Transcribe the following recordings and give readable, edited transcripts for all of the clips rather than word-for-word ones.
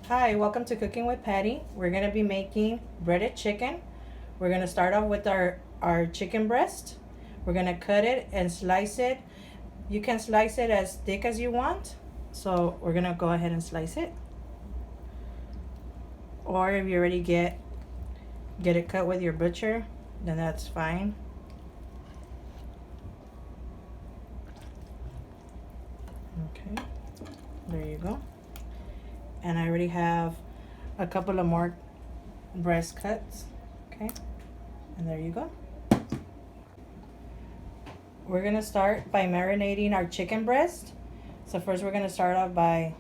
Hi, welcome to Cooking with Patty. We're going to be making breaded chicken. We're going to start off with our chicken breast. We're going to cut it and slice it. You can slice it as thick as you want. So we're going to go ahead and slice it. Or if you already get it cut with your butcher, then that's fine. Okay, there you go. And I already have a couple of more breast cuts. Okay, and there you go. We're gonna start by marinating our chicken breast. So first we're gonna start off by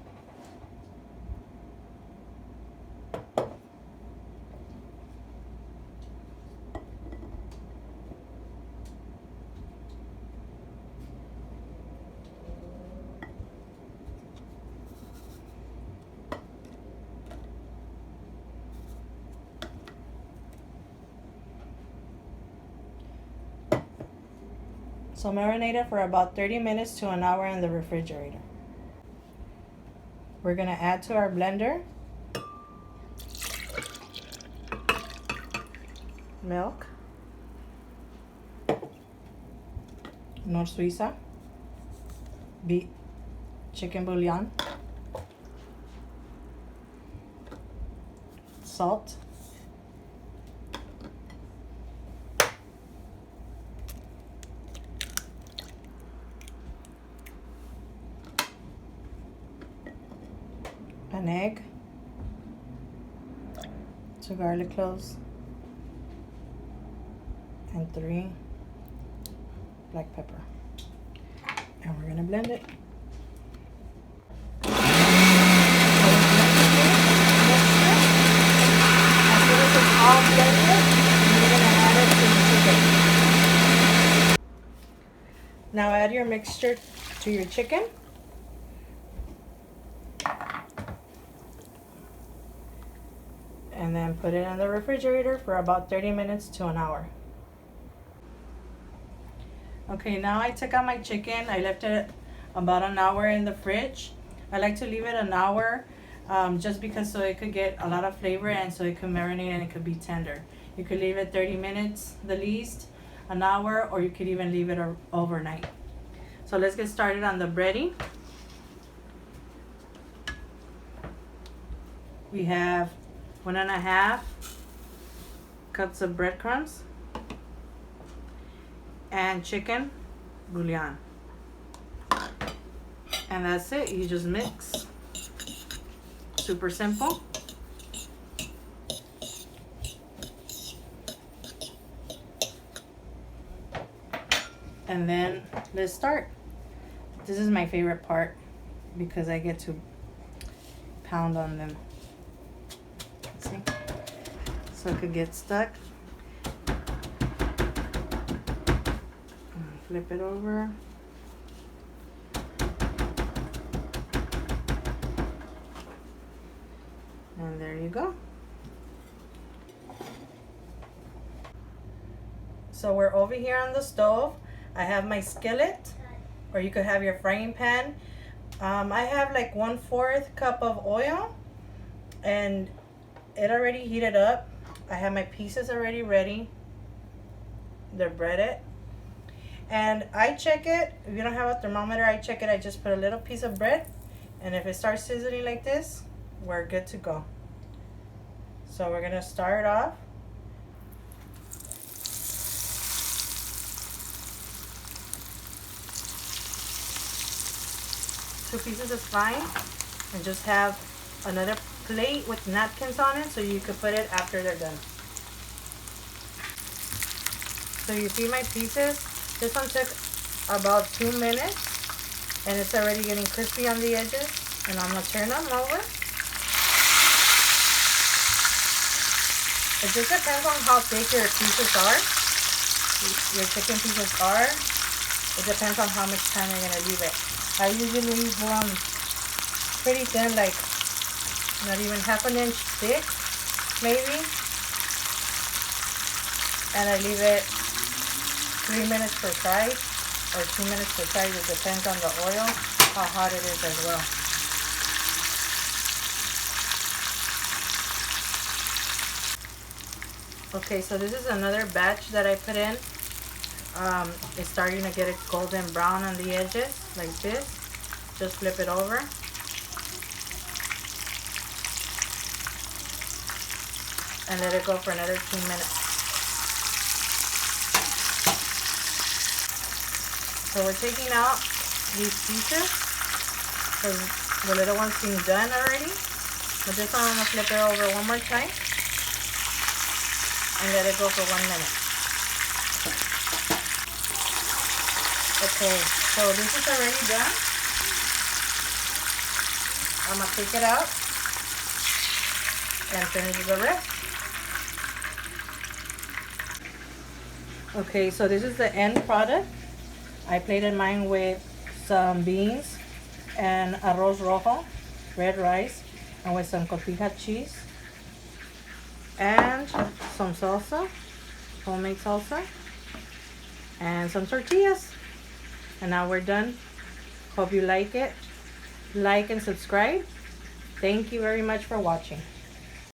marinate it for about 30 minutes to an hour in the refrigerator. We're gonna add to our blender milk, Nor Suiza, beef chicken bouillon, salt, an egg, 2 garlic cloves, and 3 black pepper. And we're gonna blend it. After this is all blended, you're gonna add it to the chicken. Now add your mixture to your chicken. And then put it in the refrigerator for about 30 minutes to an hour. Okay, now I took out my chicken. I left it about an hour in the fridge. I like to leave it an hour just because so it could get a lot of flavor and so it could marinate and it could be tender. You could leave it 30 minutes the least, an hour, or you could even leave it overnight. So let's get started on the breading. We have 1.5 cups of breadcrumbs and chicken bouillon. And that's it. You just mix. Super simple. And then let's start. This is my favorite part because I get to pound on them. See? So it could get stuck. Flip it over. And there you go. So we're over here on the stove. I have my skillet, or you could have your frying pan. I have like 1/4 cup of oil and it already heated up. I have my pieces already ready. They're breaded. And I check it. If you don't have a thermometer, I check it. I just put a little piece of bread. And if it starts sizzling like this, we're good to go. So we're going to start off. Two pieces is fine. And just have another plate with napkins on it so you could put it after they're done. So you see my pieces? This one took about 2 minutes and it's already getting crispy on the edges, and I'm gonna turn them over. It just depends on how thick your pieces are, your chicken pieces are. It depends on how much time you're gonna leave it. I usually leave them pretty thin, like not even half an inch thick, maybe. And I leave it 3 minutes per side, or 2 minutes per side. It depends on the oil, how hot it is as well. Okay, so this is another batch that I put in. It's starting to get a golden brown on the edges, like this. Just flip it over. And let it go for another 2 minutes. So we're taking out these pieces because the little ones seem done already. But this one I'm going to flip it over one more time and let it go for 1 minute. Okay, so this is already done. I'm going to take it out and finish the rest. Okay, so this is the end product. I plated mine with some beans and arroz rojo, red rice, and with some cotija cheese and some salsa, homemade salsa, and some tortillas. And now we're done. Hope you like it. Like and subscribe. Thank you very much for watching.